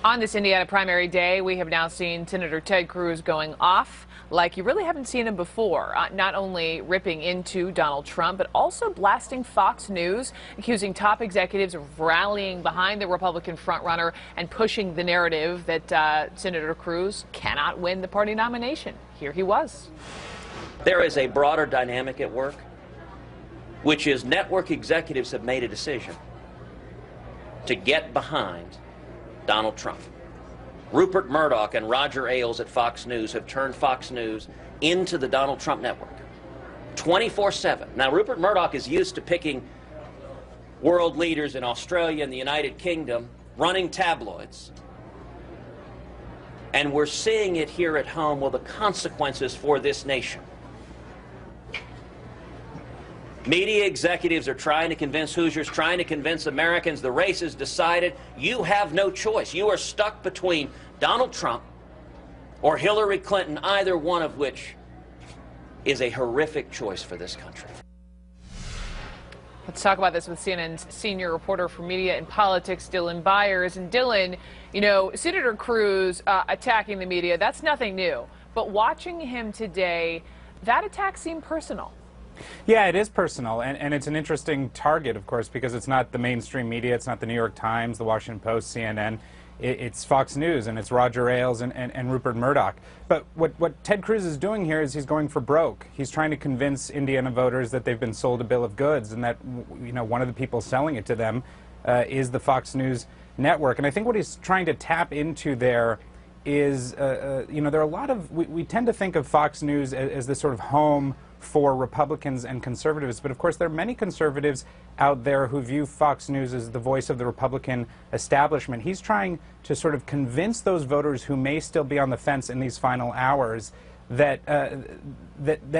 On this Indiana primary day, we have now seen Senator Ted Cruz going off like you really haven't seen him before, not only ripping into Donald Trump, but also blasting Fox News, accusing top executives of rallying behind the Republican frontrunner and pushing the narrative that Senator Cruz cannot win the party nomination. Here he was. There is a broader dynamic at work, which is network executives have made a decision to get behind Donald Trump. Rupert Murdoch and Roger Ailes at Fox News have turned Fox News into the Donald Trump network 24/7. Now, Rupert Murdoch is used to picking world leaders in Australia and the United Kingdom, running tabloids. And we're seeing it here at home with the consequences for this nation. Media executives are trying to convince Hoosiers, trying to convince Americans the race is decided. You have no choice. You are stuck between Donald Trump or Hillary Clinton, either one of which is a horrific choice for this country. Let's talk about this with CNN's senior reporter for media and politics, Dylan Byers. And Dylan, you know, Senator Cruz attacking the media, that's nothing new. But watching him today, that attack seemed personal. Yeah, it is personal, and it's an interesting target, of course, because it's not the mainstream media, it's not the New York Times, the Washington Post, CNN, it's Fox News, and it's Roger Ailes and Rupert Murdoch. But what Ted Cruz is doing here is he's going for broke. He's trying to convince Indiana voters that they've been sold a bill of goods, and that, you know, one of the people selling it to them is the Fox News network. And I think what he's trying to tap into there is, you know, there are a lot of, we tend to think of Fox News as this sort of home for Republicans and conservatives, but of course there are many conservatives out there who view Fox News as the voice of the Republican establishment. He's trying to sort of convince those voters who may still be on the fence in these final hours that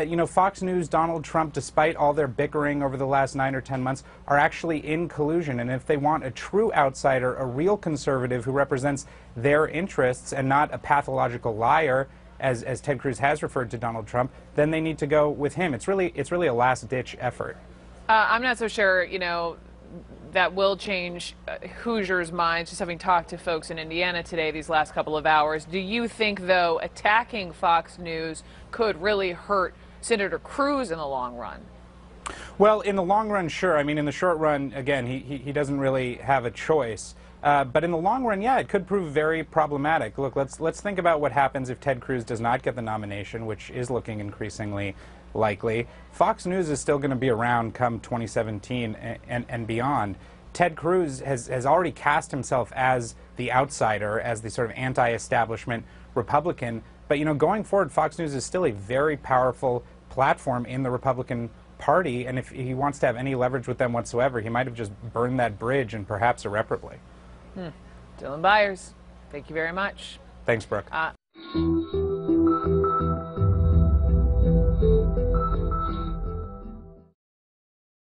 you know, Fox News, Donald Trump, despite all their bickering over the last 9 or 10 months, are actually in collusion. And if they want a true outsider, a real conservative who represents their interests and not a pathological liar, as Ted Cruz has referred to Donald Trump, then they need to go with him. It's really a last-ditch effort. I'm not so sure, you know, that will change Hoosiers' minds, just having talked to folks in Indiana today these last couple of hours. Do you think, though, attacking Fox News could really hurt Senator Cruz in the long run? Well, in the long run, sure. I mean, in the short run, again, he doesn't really have a choice. But in the long run, yeah, it could prove very problematic. Look, let's think about what happens if Ted Cruz does not get the nomination, which is looking increasingly likely. Fox News is still going to be around come 2017 and beyond. Ted Cruz has already cast himself as the outsider, as the sort of anti-establishment Republican. But, you know, going forward, Fox News is still a very powerful platform in the Republican Party, and if he wants to have any leverage with them whatsoever, he might have just burned that bridge, and perhaps irreparably. Dylan Byers, thank you very much. Thanks, Brooke.